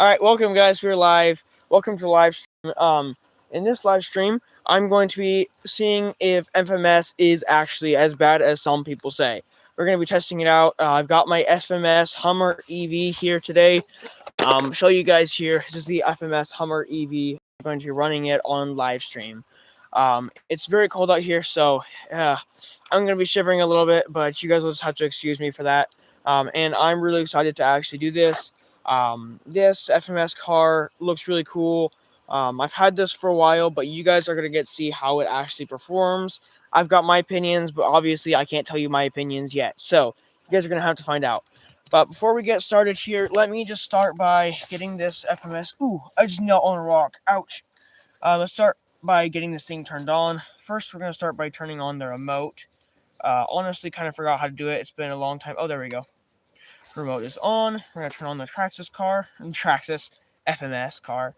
All right, welcome guys. We're live. Welcome to live stream. In this live stream, I'm going to be seeing if FMS is actually as bad as some people say. We're going to be testing it out. I've got my FMS Hummer EV here today. Show you guys here. This is the FMS Hummer EV. I'm going to be running it on live stream. It's very cold out here, so I'm going to be shivering a little bit, but you guys will just have to excuse me for that. And I'm really excited to actually do this. This FMS car looks really cool. I've had this for a while, but you guys are going to get to see how it actually performs. I've got my opinions, but obviously I can't tell you my opinions yet. So you guys are going to have to find out. But before we get started here, let me just start by getting this FMS. Ooh, I just knelt on a rock. Ouch. Let's start by getting this thing turned on. First, we're going to start by turning on the remote. Honestly, kind of forgot how to do it. It's been a long time. Oh, there we go. Remote is on. We're going to turn on the Traxxas FMS car.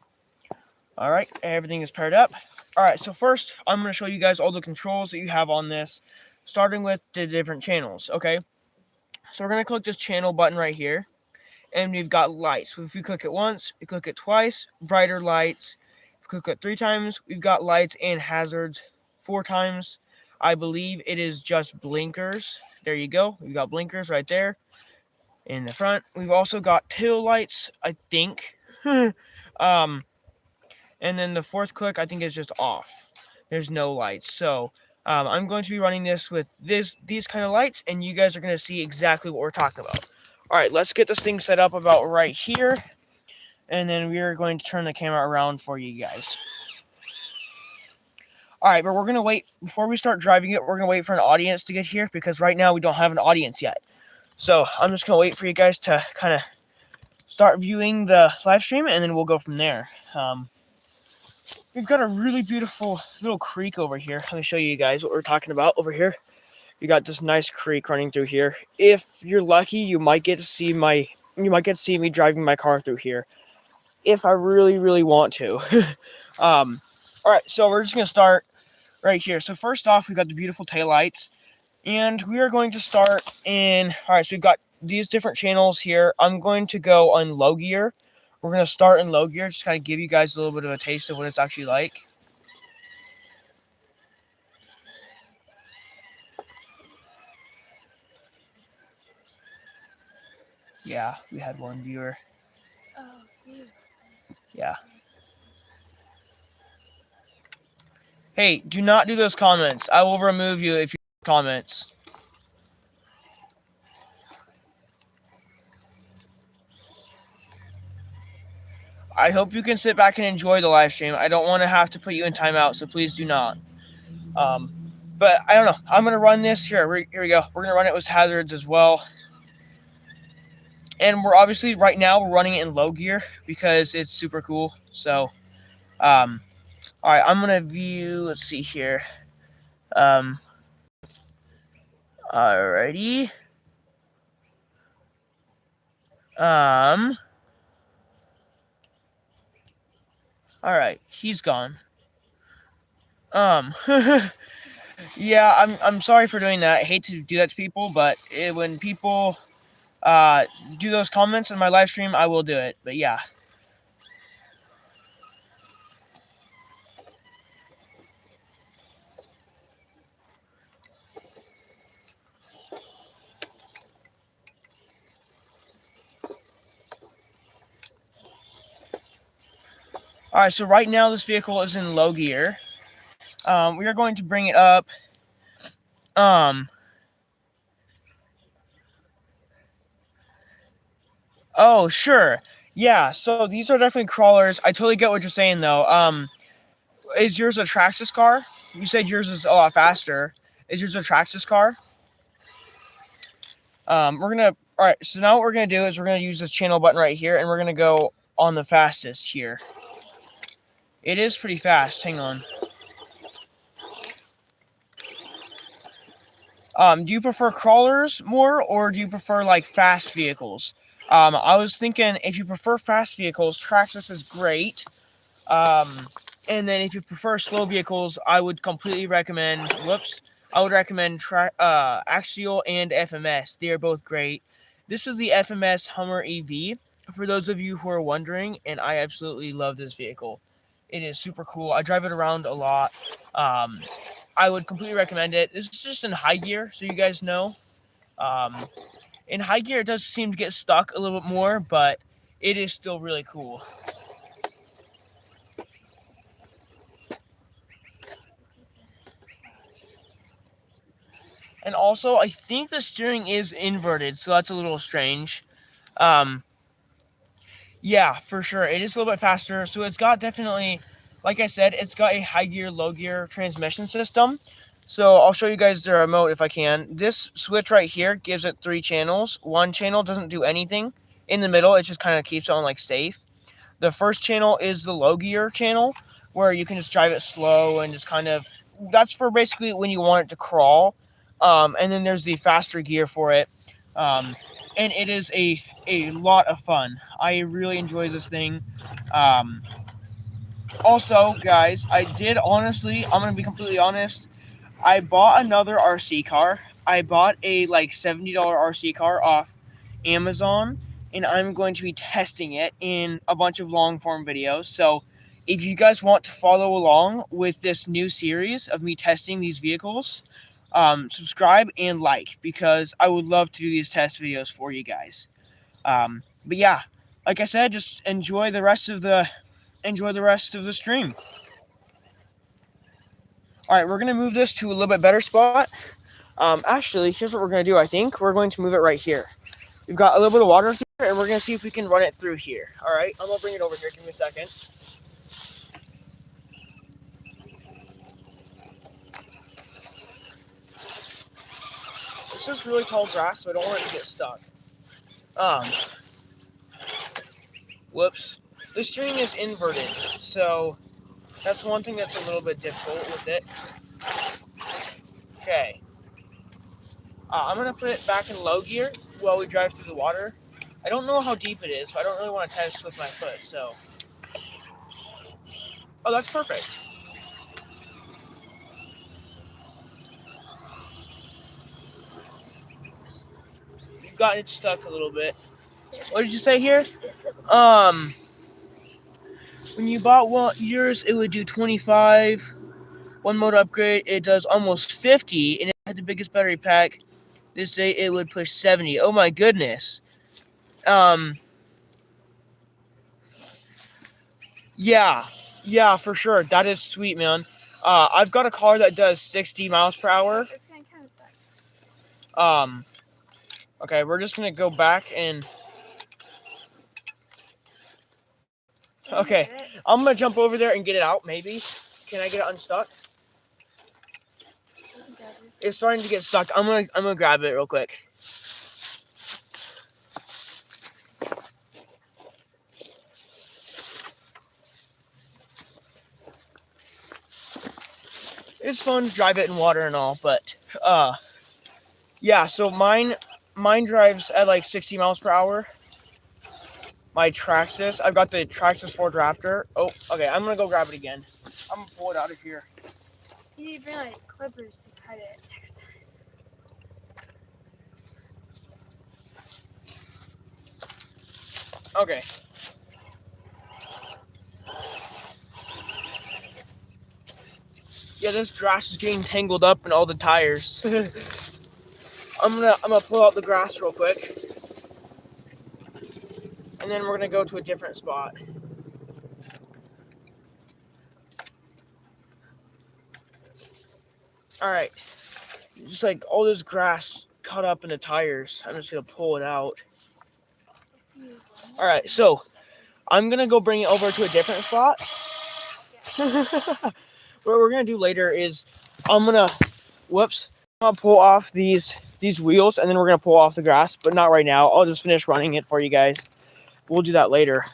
All right, everything is paired up. All right, so first, I'm going to show you guys all the controls that you have on this, starting with the different channels, okay? So we're going to click this channel button right here, and we've got lights. So if you click it once, you click it twice, brighter lights. If you click it 3 times, we've got lights and hazards. 4 times, I believe it is just blinkers. There you go. We've got blinkers right there in the front. We've also got tail lights, I think. And then the 4th click, I think, is just off. There's no lights. So I'm going to be running this with these kind of lights, and you guys are going to see exactly what we're talking about. All right, let's get this thing set up about right here, and then we are going to turn the camera around for you guys. All right, but we're going to wait. Before we start driving it, we're going to wait for an audience to get here, because right now we don't have an audience yet. So I'm just going to wait for you guys to kind of start viewing the live stream, and then we'll go from there. We've got a really beautiful little creek over here. Let me show you guys what we're talking about over here. You got this nice creek running through here. If you're lucky, you might get to see me driving my car through here, if I really, really want to. All right, so we're just gonna start right here. So first off, we've got the beautiful taillights, and we are going to start in. All right, so we've got these different channels here. I'm going to go on low gear. We're going to start in low gear, just kind of give you guys a little bit of a taste of what it's actually like. Yeah, we had one viewer. Yeah. Hey, do not do those comments. I will remove you if you do comments. I hope you can sit back and enjoy the live stream. I don't want to have to put you in timeout, so please do not. But I don't know. I'm going to run this. Here we go. We're going to run it with hazards as well. And we're obviously, right now, we're running it in low gear because it's super cool. So, all right, I'm going to view, let's see here. Alrighty. Alright, he's gone. Yeah, I'm sorry for doing that. I hate to do that to people, but when people do those comments in my live stream, I will do it. But yeah. Alright, so right now this vehicle is in low gear. We are going to bring it up. Oh, sure. Yeah, so these are definitely crawlers. I totally get what you're saying, though. Is yours a Traxxas car? You said yours is a lot faster. Is yours a Traxxas car? Alright, so now what we're gonna do is we're gonna use this channel button right here, and we're gonna go on the fastest here. It is pretty fast. Hang on. Do you prefer crawlers more, or do you prefer like fast vehicles? I was thinking if you prefer fast vehicles, Traxxas is great. And then if you prefer slow vehicles, I would completely recommend. I would recommend Axial and FMS. They are both great. This is the FMS Hummer EV for those of you who are wondering, and I absolutely love this vehicle. It is super cool. I drive it around a lot. I would completely recommend it. This is just in high gear, so you guys know. Um, in high gear, it does seem to get stuck a little bit more, but it is still really cool. And also, I think the steering is inverted, so that's a little strange. Yeah, for sure. It is a little bit faster. So it's got definitely, like I said, it's got a high gear, low gear transmission system. So I'll show you guys the remote if I can. This switch right here gives it 3 channels. One channel doesn't do anything. In the middle, it just kind of keeps on like safe. The first channel is the low gear channel, where you can just drive it slow and just kind of, that's for basically when you want it to crawl. And then there's the faster gear for it. And it is a lot of fun. I really enjoy this thing. Also, guys, I'm going to be completely honest. I bought another RC car. I bought a like $70 RC car off Amazon, and I'm going to be testing it in a bunch of long form videos. So if you guys want to follow along with this new series of me testing these vehicles, subscribe and like, because I would love to do these test videos for you guys. But yeah, like I said, just enjoy the rest of the stream. All right, we're gonna move this to a little bit better spot. Actually, here's what we're gonna do. I think we're going to move it right here. We've got a little bit of water here, and we're gonna see if we can run it through here. All right, I'm gonna bring it over here. Give me a second. This is really tall grass, so I don't want it to get stuck. Whoops. The steering is inverted, so that's one thing that's a little bit difficult with it. Okay. I'm going to put it back in low gear while we drive through the water. I don't know how deep it is, so I don't really want to test with my foot, so. Oh, that's perfect. You've got it stuck a little bit. What did you say here? When you bought yours, it would do 25. One mode upgrade, it does almost 50, and it had the biggest battery pack. This day it would push 70. Oh my goodness. Yeah, for sure. That is sweet, man. I've got a car that does 60 miles per hour. Okay, we're just gonna go back and. Okay, I'm gonna jump over there and get it out. Maybe. Can I get it unstuck? It's starting to get stuck. I'm gonna grab it real quick. It's fun to drive it in water and all, but yeah. So mine drives at like 60 miles per hour. My Traxxas, I've got the Traxxas Ford Raptor. Oh, okay. I'm gonna go grab it again. I'm gonna pull it out of here. You need to bring like clippers to cut it next time. Okay. Yeah, this grass is getting tangled up in all the tires. I'm gonna pull out the grass real quick, and then we're gonna go to a different spot. All right, just like all this grass caught up in the tires. I'm just gonna pull it out. All right, so I'm gonna go bring it over to a different spot. What we're gonna do later is I'm gonna pull off these wheels, and then we're gonna pull off the grass, but not right now. I'll just finish running it for you guys. We'll do that later.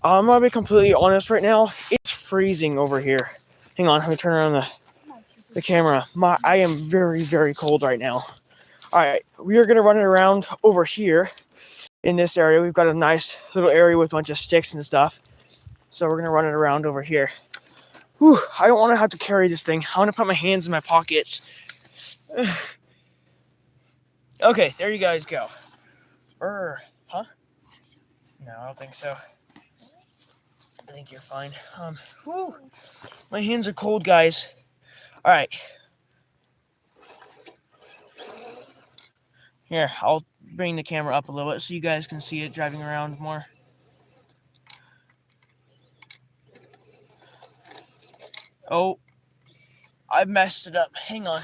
I'm gonna be completely honest right now. It's freezing over here. Hang on, let me turn around the camera. I am very, very cold right now. All right, we are gonna run it around over here in this area. We've got a nice little area with a bunch of sticks and stuff. So we're gonna run it around over here. Whew, I don't want to have to carry this thing. I want to put my hands in my pockets. Okay, there you guys go. Huh? No, I don't think so. I think you're fine. Whew, my hands are cold, guys. All right. Here, I'll bring the camera up a little bit so you guys can see it driving around more. Oh, I messed it up. Hang on.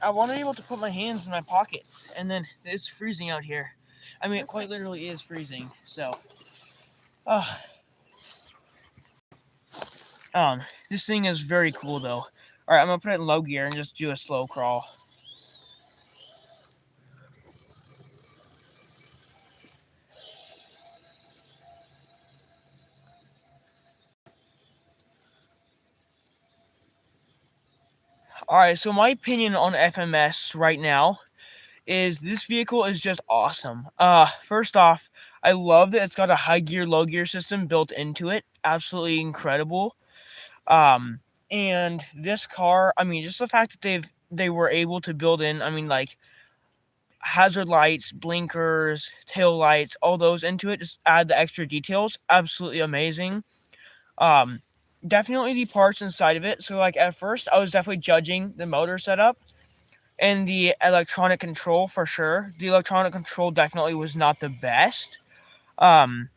I wasn't able to put my hands in my pockets, and then it's freezing out here. I mean, it quite literally is freezing. So, this thing is very cool though. All right, I'm gonna put it in low gear and just do a slow crawl. All right, so my opinion on FMS right now is this vehicle is just awesome. First off, I love that it's got a high gear, low gear system built into it. Absolutely incredible. And this car, I mean, just the fact that they were able to build in, I mean, like hazard lights, blinkers, tail lights, all those into it, just add the extra details. Absolutely amazing. Um, Definitely the parts inside of it. So like at first, I was definitely judging the motor setup and the electronic control for sure. The electronic control definitely was not the best. Um,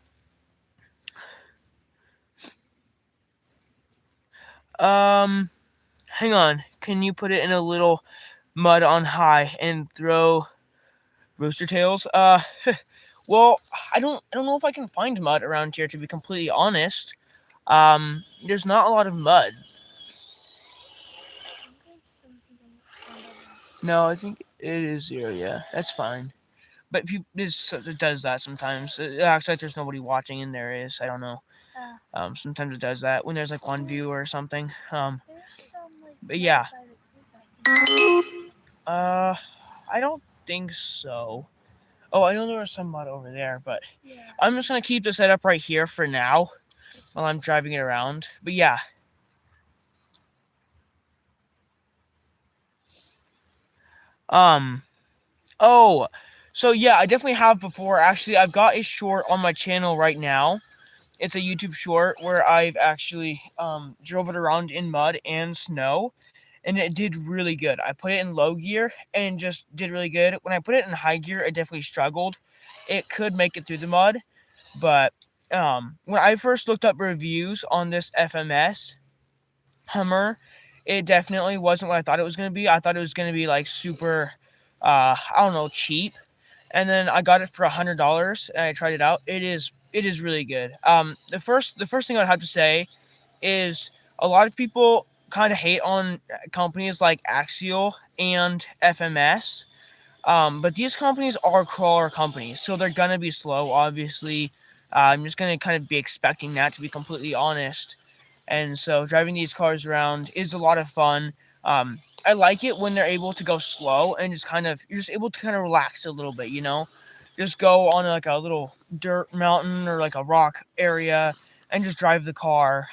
Hang on. Can you put it in a little mud on high and throw rooster tails? Well, I don't know if I can find mud around here to be completely honest. There's not a lot of mud. No, I think it is 0. Yeah, that's fine. But it does that sometimes. It acts like there's nobody watching, and there is. I don't know. Sometimes it does that when there's like one view or something. There's some like But yeah. by the creek, I don't think so. Oh, I know there was some mud over there, but yeah. I'm just gonna keep the setup right here for now while I'm driving it around. But yeah. Oh, so yeah, I definitely have before. Actually, I've got a short on my channel right now. It's a YouTube short where I've actually drove it around in mud and snow, and it did really good. I put it in low gear and just did really good. When I put it in high gear, it definitely struggled. It could make it through the mud, but when I first looked up reviews on this FMS Hummer, it definitely wasn't what I thought it was going to be. I thought it was going to be like super, I don't know, cheap. And then I got it for $100 and I tried it out. It is really good. The first thing I'd have to say is a lot of people kind of hate on companies like Axial and FMS. But these companies are crawler companies, so they're gonna be slow. Obviously, I'm just gonna kind of be expecting that, to be completely honest. And so driving these cars around is a lot of fun. I like it when they're able to go slow and just kind of you're just able to kind of relax a little bit, just go on like a little dirt mountain or like a rock area and just drive the car.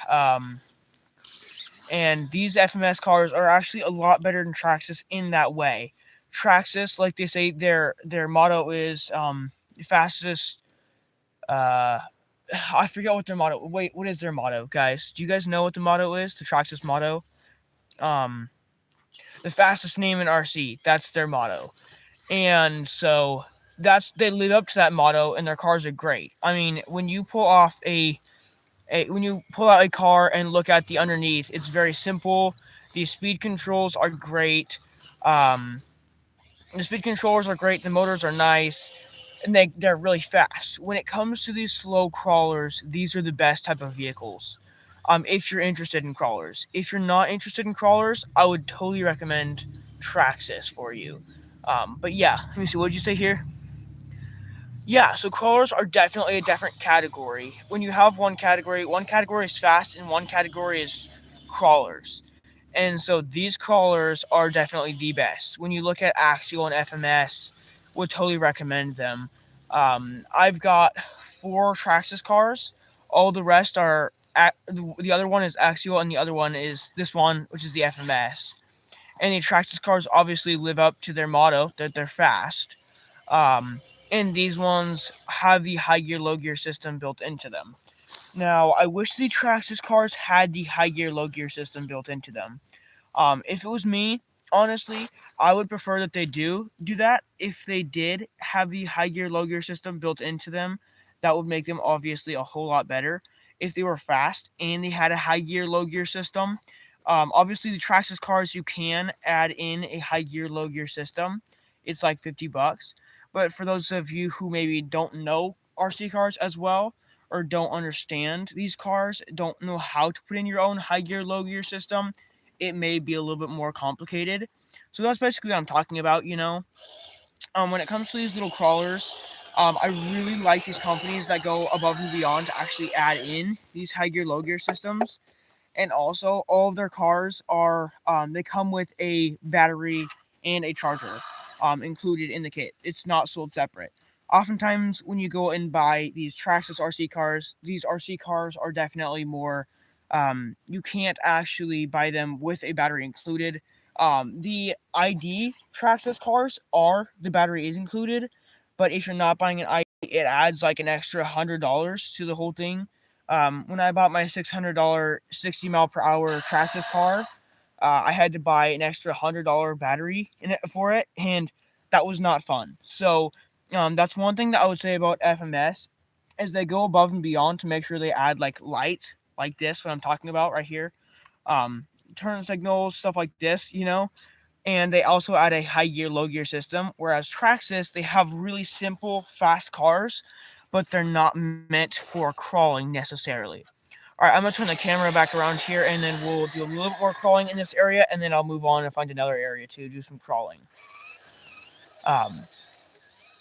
And these FMS cars are actually a lot better than Traxxas in that way. Traxxas, like they say, their motto is fastest. I forget what their motto. Wait, what is their motto, guys? Do you guys know what the motto is? The Traxxas motto. Um, the fastest name in RC. That's their motto, and so they live up to that motto, and their cars are great. I mean, when you pull off when you pull out a car and look at the underneath, it's very simple. The speed controls are great. Um, the speed controllers are great. The motors are nice, and they're really fast. When it comes to these slow crawlers, these are the best type of vehicles. If you're interested in crawlers, if you're not interested in crawlers, I would totally recommend Traxxas for you. But yeah, let me see. What did you say here? Yeah, so crawlers are definitely a different category. When you have one category is fast and one category is crawlers. And so these crawlers are definitely the best. When you look at Axial and FMS, would totally recommend them. I've got 4 Traxxas cars. All the rest are the other one is Axial and the other one is this one, which is the FMS. and the Traxxas cars obviously live up to their motto that they're fast. Um, and these ones have the high gear, low gear system built into them. Now, I wish the Traxxas cars had the high gear, low gear system built into them. If it was me, honestly, I would prefer that they do that. If they did have the high gear, low gear system built into them, that would make them obviously a whole lot better. If they were fast and they had a high gear, low gear system, obviously the Traxxas cars you can add in a high gear, low gear system. It's like $50. But for those of you who maybe don't know RC cars as well, or don't understand these cars, don't know how to put in your own high gear, low gear system, it may be a little bit more complicated. So that's basically what I'm talking about, you know. When it comes to these little crawlers, I really like these companies that go above and beyond to actually add in these high gear, low gear systems. And also, all of their cars are they come with a battery and a charger included in the kit. It's not sold separate. Oftentimes, when you go and buy these Traxxas RC cars, these RC cars are definitely more. You can't actually buy them with a battery included. The ID Traxxas cars are the battery is included, but if you're not buying an ID, it adds like an extra $100 to the whole thing. When I bought my $600 60 mile per hour Traxxas car, I had to buy an extra $100 battery in it for it, and that was not fun. So that's one thing that I would say about FMS is they go above and beyond to make sure they add like lights like this, what I'm talking about right here, turn signals, stuff like this, you know. And they also add a high gear, low gear system. Whereas Traxxas, they have really simple, fast cars, but they're not meant for crawling necessarily. All right, I'm gonna turn the camera back around here, and then we'll do a little bit more crawling in this area, and then I'll move on and find another area to do some crawling. Um,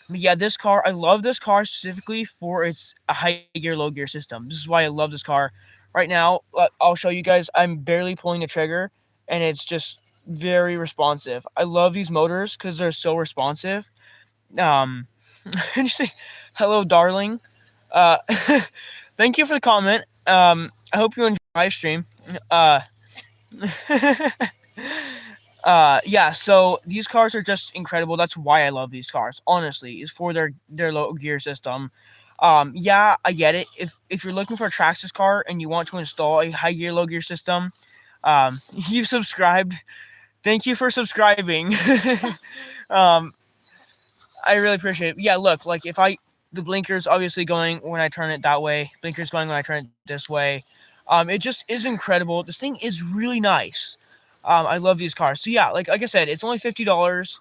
but yeah, this car, I love this car specifically for its high gear, low gear system. This is why I love this car. Right now, I'll show you guys. I'm barely pulling the trigger, and it's just very responsive. I love these motors because they're so responsive. Just say hello, darling. Thank you for the comment. I hope you enjoy the live stream. Yeah, so these cars are just incredible. That's why I love these cars, honestly, is for their low gear system. Yeah, I get it. If you're looking for a Traxxas car and you want to install a high gear, low gear system, you've subscribed. Thank you for subscribing. um, I really appreciate it. Yeah, look, like if the blinker's obviously going when I turn it that way, blinker's going when I turn it this way. It just is incredible. This thing is really nice. I love these cars. So yeah, like I said, it's only $50.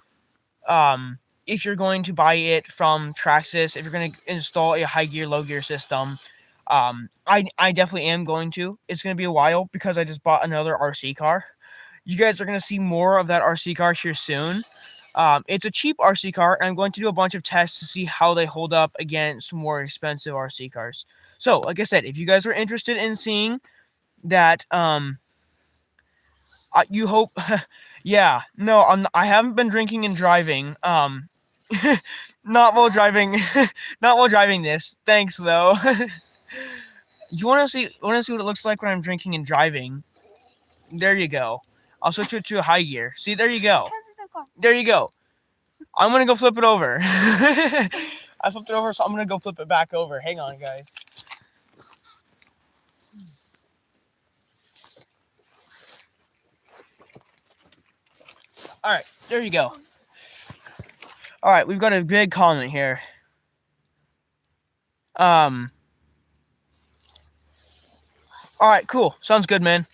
If you're going to buy it from Traxxas, if you're going to install a high gear, low gear system, I definitely am going to. It's going to be a while because I just bought another RC car. You guys are going to see more of that RC car here soon. It's a cheap RC car, and I'm going to do a bunch of tests to see how they hold up against more expensive RC cars. So, like I said, if you guys are interested in seeing that, you hope, yeah, no, I haven't been drinking and driving. Not while driving, not while driving this. Thanks, though. You want to see what it looks like when I'm drinking and driving? There you go. I'll switch it to a high gear. See, there you go. There you go. I'm gonna go flip it over. I flipped it over, so I'm gonna go flip it back over. Hang on, guys. All right, there you go. All right, we've got a big comment here. All right, cool. Sounds good, man.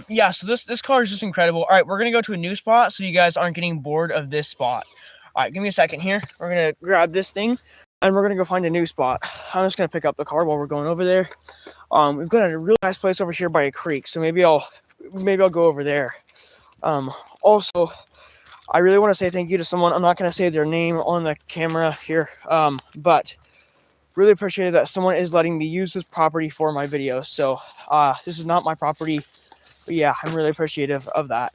Yeah, so this car is just incredible. All right, we're gonna go to a new spot so you guys aren't getting bored of this spot. All right, give me a second here. We're gonna grab this thing, and we're gonna go find a new spot. I'm just gonna pick up the car while we're going over there. We've got a really nice place over here by a creek, so maybe I'll go over there. Also, I really want to say thank you to someone. I'm not gonna say their name on the camera here, but really appreciate that someone is letting me use this property for my videos. So this is not my property. But yeah, I'm really appreciative of that.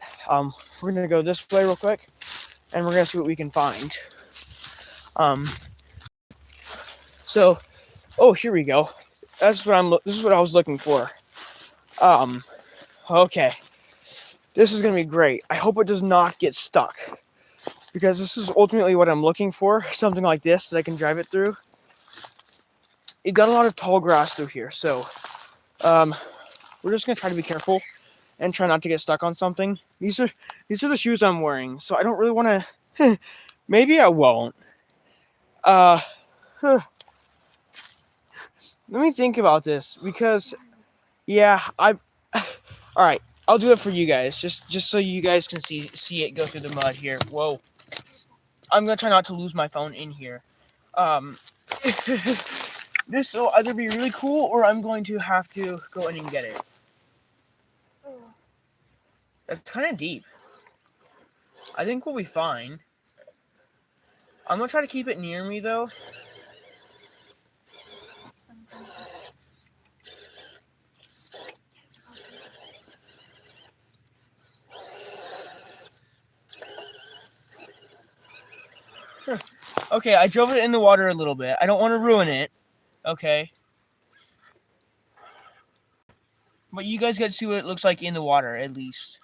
We're gonna go this way real quick, and we're gonna see what we can find. So, oh, here we go. This is what I was looking for. Okay. This is going to be great. I hope it does not get stuck, because this is ultimately what I'm looking for, something like this that I can drive it through. It got a lot of tall grass through here, so we're just going to try to be careful and try not to get stuck on something. These are the shoes I'm wearing, so I don't really want to. Maybe I won't. Let me think about this, because yeah, all right. I'll do it for you guys, just so you guys can see it go through the mud here. Whoa. I'm gonna try not to lose my phone in here. This will either be really cool, or I'm going to have to go in and get it. That's kind of deep. I think we'll be fine. I'm gonna try to keep it near me though. Okay, I drove it in the water a little bit. I don't want to ruin it. Okay. But you guys get to see what it looks like in the water, at least.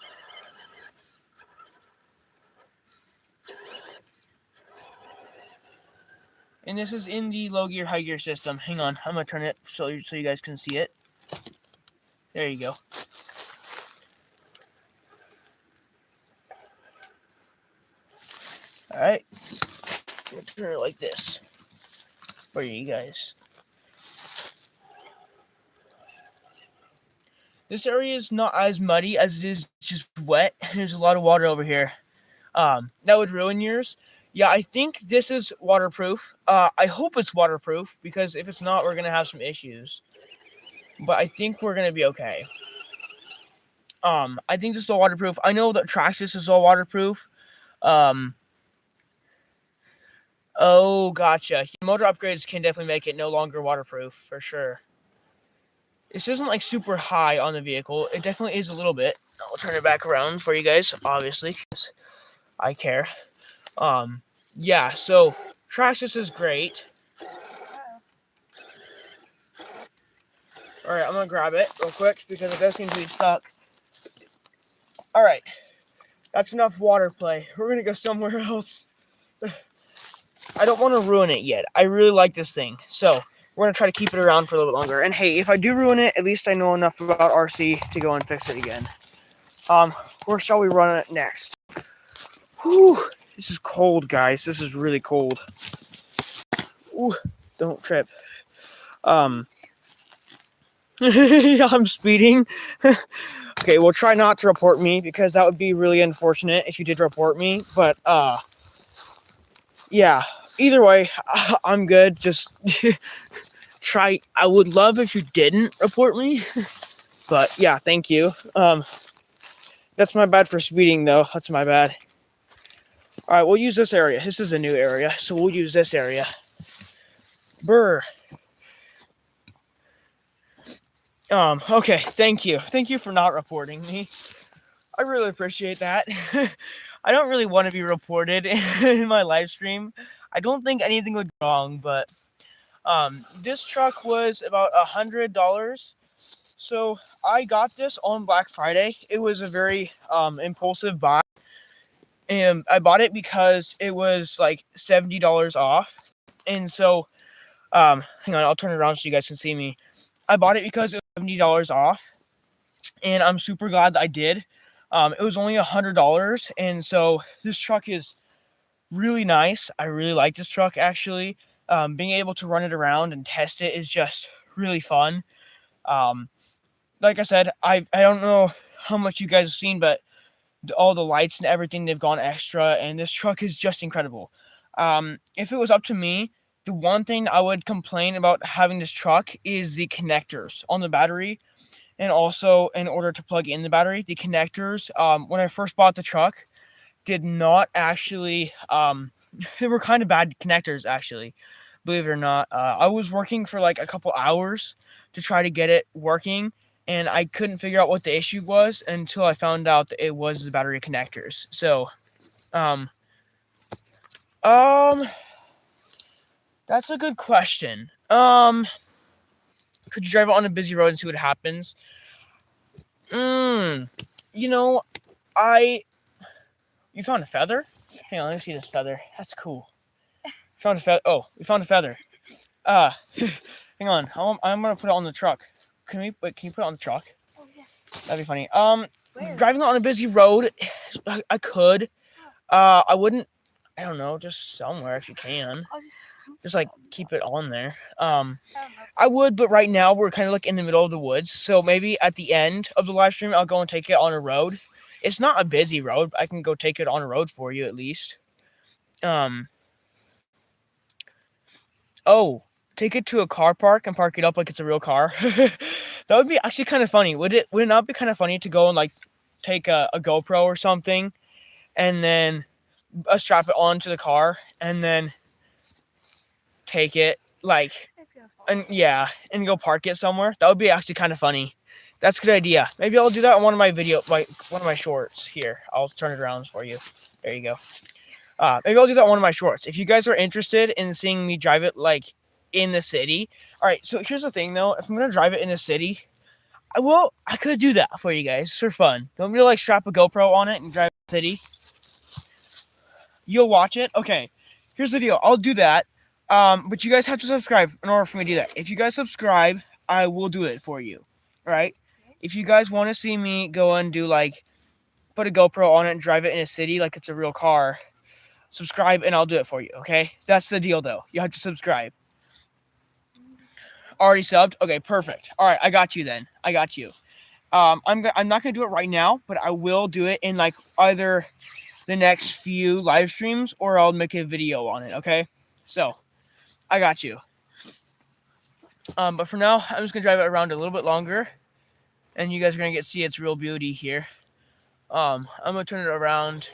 And this is in the low gear, high gear system. Hang on, I'm gonna turn it so you guys can see it. There you go. All right, I'm gonna turn it like this for you guys. This area is not as muddy as it is just wet. There's a lot of water over here. That would ruin yours. Yeah, I think this is waterproof. I hope it's waterproof, because if it's not, we're gonna have some issues. But I think we're gonna be okay. I think this is all waterproof. I know that Traxxas is all waterproof. Oh, gotcha. Motor upgrades can definitely make it no longer waterproof, for sure. This isn't like super high on the vehicle. It definitely is a little bit. I'll turn it back around for you guys, obviously, because I care. Yeah, so Traxxas is great. Alright, I'm gonna grab it real quick, because it does seem to be stuck. Alright, that's enough water play. We're gonna go somewhere else. I don't want to ruin it yet. I really like this thing, so we're gonna try to keep it around for a little bit longer. And hey, if I do ruin it, at least I know enough about RC to go and fix it again. Where shall we run it next? Whew, this is cold, guys. This is really cold. Ooh, don't trip. Yeah, I'm speeding. Okay, well, try not to report me, because that would be really unfortunate if you did report me. But yeah, either way, I'm good. Just try. I would love if you didn't report me. But yeah, thank you. That's my bad for speeding, though. That's my bad. All right, we'll use this area. This is a new area, so we'll use this area. Brr. Okay, thank you. Thank you for not reporting me. I really appreciate that. I don't really want to be reported in my live stream. I don't think anything would go wrong, but this truck was about $100. So I got this on Black Friday. It was a very impulsive buy. And I bought it because it was like $70 off. And so, hang on, I'll turn it around so you guys can see me. I bought it because it was $70 off, and I'm super glad that I did. It was only $100, and so this truck is really nice. I really like this truck, actually. Being able to run it around and test it is just really fun. Like I said, I don't know how much you guys have seen, but all the lights and everything, they've gone extra, and this truck is just incredible. If it was up to me, the one thing I would complain about having this truck is the connectors on the battery, and also in order to plug in the battery, the connectors, when I first bought the truck, did not actually, they were kind of bad connectors, actually, believe it or not. I was working for like a couple hours to try to get it working, and I couldn't figure out what the issue was until I found out that it was the battery connectors. So, that's a good question. Could you drive it on a busy road and see what happens? You know, You found a feather? Hang on, let me see this feather. That's cool. Found a feather. Oh, we found a feather. Uh, hang on. I'm gonna put it on the truck. Can you put it on the truck? Oh yeah. That'd be funny. Where? Driving on a busy road, I could. I wouldn't. I don't know. Just somewhere if you can. I'll Just like keep it on there. I don't know. I would, but right now we're kind of like in the middle of the woods. So maybe at the end of the live stream, I'll go and take it on a road. It's not a busy road. But I can go take it on a road for you at least. Oh, take it to a car park and park it up like it's a real car. That would be actually kind of funny. Would it not be kind of funny to go and like take a GoPro or something and then strap it onto the car and then take it like It's gonna fall. and go park it somewhere? That would be actually kind of funny. That's a good idea. Maybe I'll do that in one of my shorts. Here, I'll turn it around for you. There you go. Maybe I'll do that in one of my shorts. If you guys are interested in seeing me drive it like in the city. All right, so here's the thing though. If I'm gonna drive it in the city, I could do that for you guys for fun. Don't me to like strap a GoPro on it and drive the city. You'll watch it? Okay. Here's the deal. I'll do that. But you guys have to subscribe in order for me to do that. If you guys subscribe, I will do it for you. All right? If you guys want to see me go and do like put a GoPro on it and drive it in a city like it's a real car, subscribe and I'll do it for you, okay? That's the deal though. You have to subscribe. Already subbed? Okay, perfect. All right, I got you then. I got you. I'm not gonna do it right now, but I will do it in like either the next few live streams or I'll make a video on it, okay? So, I got you. But for now, I'm just gonna drive it around a little bit longer, and you guys are gonna see its real beauty here. I'm gonna turn it around.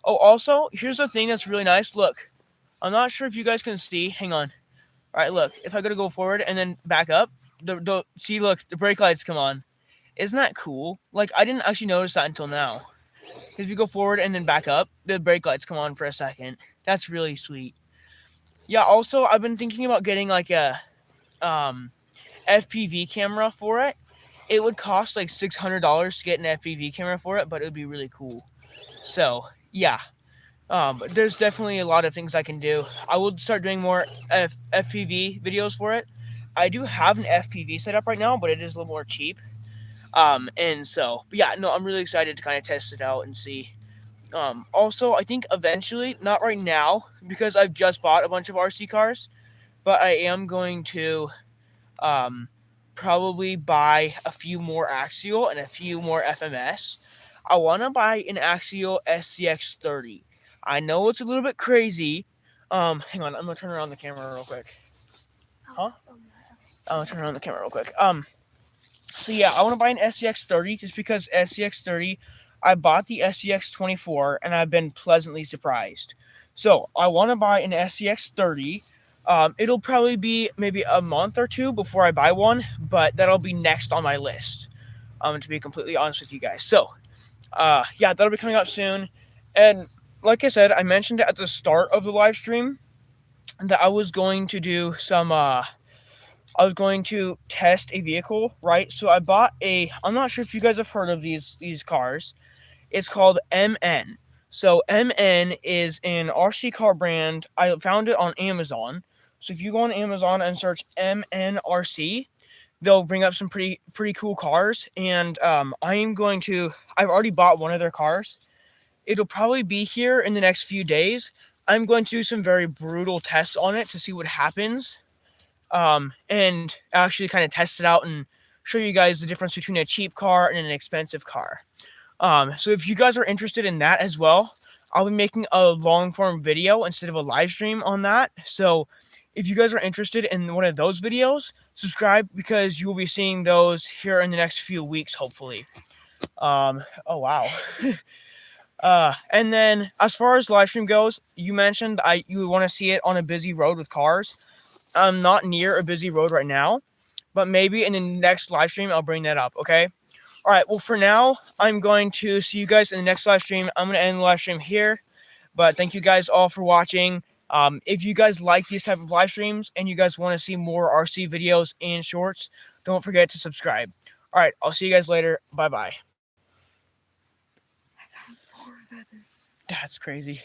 Oh, also, here's the thing that's really nice. Look, I'm not sure if you guys can see. Hang on. All right, look. If I go to go forward and then back up, see, look, the brake lights come on. Isn't that cool? Like, I didn't actually notice that until now. If you go forward and then back up, the brake lights come on for a second. That's really sweet. Yeah, also, I've been thinking about getting like a FPV camera for it. It would cost like $600 to get an FPV camera for it, but it would be really cool. So, yeah. There's definitely a lot of things I can do. I will start doing more FPV videos for it. I do have an FPV set up right now, but it is a little more cheap. And so, but yeah, no, I'm really excited to kind of test it out and see. Also, I think eventually, not right now, because I've just bought a bunch of RC cars, but I am going to probably buy a few more Axial and a few more FMS. I want to buy an Axial SCX30. I know it's a little bit crazy. Hang on, I'm gonna turn around the camera real quick. Huh? I'm gonna turn around the camera real quick. So yeah, I want to buy an SCX30 just because SCX30. I bought the SCX24 and I've been pleasantly surprised. So I want to buy an SCX30. It'll probably be maybe a month or two before I buy one, but that'll be next on my list. To be completely honest with you guys. So, yeah, that'll be coming out soon. And like I said, I mentioned at the start of the live stream that I was going to do some. I was going to test a vehicle, right? So I bought I'm not sure if you guys have heard of these cars. It's called MN. So MN is an RC car brand. I found it on Amazon. So if you go on Amazon and search MN RC, they'll bring up some pretty cool cars. And I've already bought one of their cars. It'll probably be here in the next few days. I'm going to do some very brutal tests on it to see what happens. And actually kind of test it out and show you guys the difference between a cheap car and an expensive car. So if you guys are interested in that as well, I'll be making a long form video instead of a live stream on that. So if you guys are interested in one of those videos, subscribe because you will be seeing those here in the next few weeks, hopefully. Oh wow. And then as far as live stream goes, you mentioned you want to see it on a busy road with cars. I'm not near a busy road right now, but maybe in the next live stream, I'll bring that up. Okay. All right. Well, for now, I'm going to see you guys in the next live stream. I'm going to end the live stream here, but thank you guys all for watching. If you guys like these type of live streams and you guys want to see more RC videos and shorts, don't forget to subscribe. All right. I'll see you guys later. Bye-bye. That's crazy.